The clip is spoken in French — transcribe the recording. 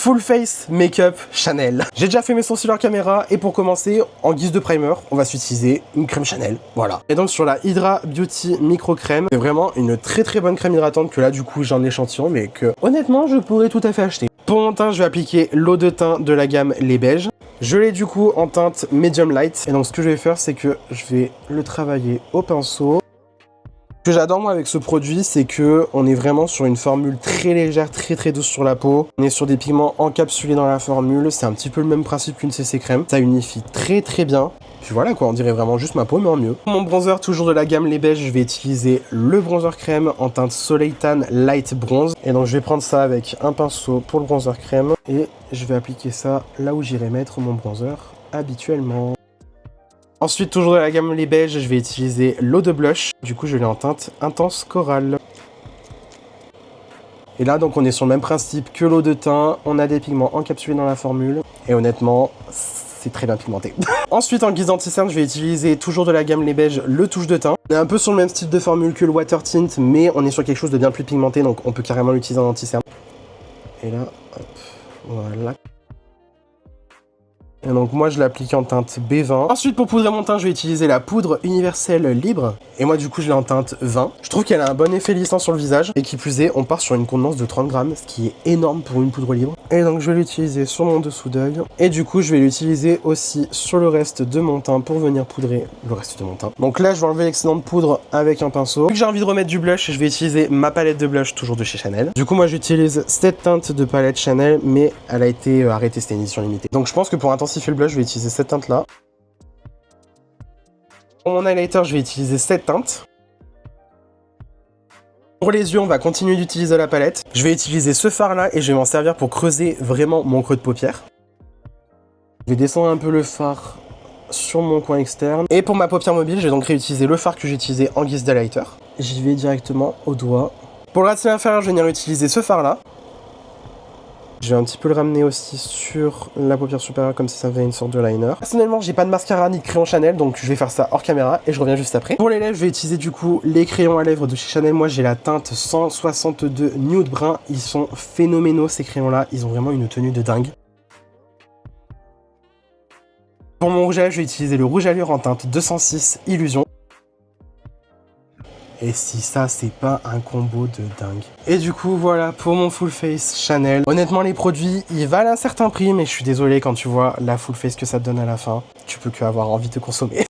Full face make-up Chanel. J'ai déjà fait mes sourcils hors caméra et pour commencer, en guise de primer, on va s'utiliser une crème Chanel. Voilà. Et donc sur la Hydra Beauty Micro Crème, c'est vraiment une très bonne crème hydratante que là du coup j'ai un échantillon mais que honnêtement je pourrais tout à fait acheter. Pour mon teint, je vais appliquer l'eau de teint de la gamme Les Beiges. Je l'ai du coup en teinte medium light. Et donc ce que je vais faire, c'est que je vais le travailler au pinceau. Ce que j'adore moi avec ce produit, c'est que on est vraiment sur une formule très légère, très douce sur la peau. On est sur des pigments encapsulés dans la formule. C'est un petit peu le même principe qu'une CC crème. Ça unifie très bien. Puis voilà quoi, on dirait vraiment juste ma peau mais en mieux. Pour mon bronzer, toujours de la gamme Les Beiges, je vais utiliser le bronzer crème en teinte Soleil Tan Light Bronze. Et donc je vais prendre ça avec un pinceau pour le bronzer crème. Et je vais appliquer ça là où j'irai mettre mon bronzer habituellement. Ensuite, toujours de la gamme Les Beiges, je vais utiliser l'eau de blush. Du coup, je l'ai en teinte Intense Coral. Et là, donc, on est sur le même principe que l'eau de teint. On a des pigments encapsulés dans la formule. Et honnêtement, c'est très bien pigmenté. Ensuite, en guise d'anti-cerne, je vais utiliser toujours de la gamme Les Beiges, le touche de teint. On est un peu sur le même style de formule que le Water Tint, mais on est sur quelque chose de bien plus pigmenté, donc on peut carrément l'utiliser en anti-cerne. Et là, hop, voilà. Et donc moi je l'applique en teinte B20. Ensuite pour poudrer mon teint je vais utiliser la poudre universelle libre. Et moi du coup je l'ai en teinte 20. Je trouve qu'elle a un bon effet lissant sur le visage. Et qui plus est on part sur une contenance de 30 grammes. Ce qui est énorme pour une poudre libre. Et donc je vais l'utiliser sur mon dessous d'œil. Et du coup je vais l'utiliser aussi sur le reste de mon teint pour venir poudrer le reste de mon teint. Donc là je vais enlever l'excédent de poudre avec un pinceau. Vu que j'ai envie de remettre du blush, je vais utiliser ma palette de blush toujours de chez Chanel. Du coup moi j'utilise cette teinte de palette Chanel mais elle a été arrêtée, c'était une édition limitée. Donc je pense que pour intensifier le blush, je vais utiliser cette teinte là. Pour mon highlighter, je vais utiliser cette teinte. Pour les yeux, on va continuer d'utiliser la palette. Je vais utiliser ce fard là et je vais m'en servir pour creuser vraiment mon creux de paupière. Je vais descendre un peu le fard sur mon coin externe. Et pour ma paupière mobile, je vais donc réutiliser le fard que j'ai utilisé en guise d'highlighter. J'y vais directement au doigt. Pour le racine inférieur, je vais venir utiliser ce fard là. Je vais un petit peu le ramener aussi sur la paupière supérieure comme si ça faisait une sorte de liner. Personnellement, j'ai pas de mascara ni de crayon Chanel, donc je vais faire ça hors caméra et je reviens juste après. Pour les lèvres, je vais utiliser du coup les crayons à lèvres de chez Chanel. Moi, j'ai la teinte 162 Nude Brun. Ils sont phénoménaux ces crayons-là. Ils ont vraiment une tenue de dingue. Pour mon rouge à lèvres, je vais utiliser le rouge à lèvres en teinte 206 Illusion. Et si ça, c'est pas un combo de dingue. Et du coup, voilà pour mon full face Chanel. Honnêtement, les produits, ils valent un certain prix, mais je suis désolé quand tu vois la full face que ça te donne à la fin. Tu peux que avoir envie de consommer.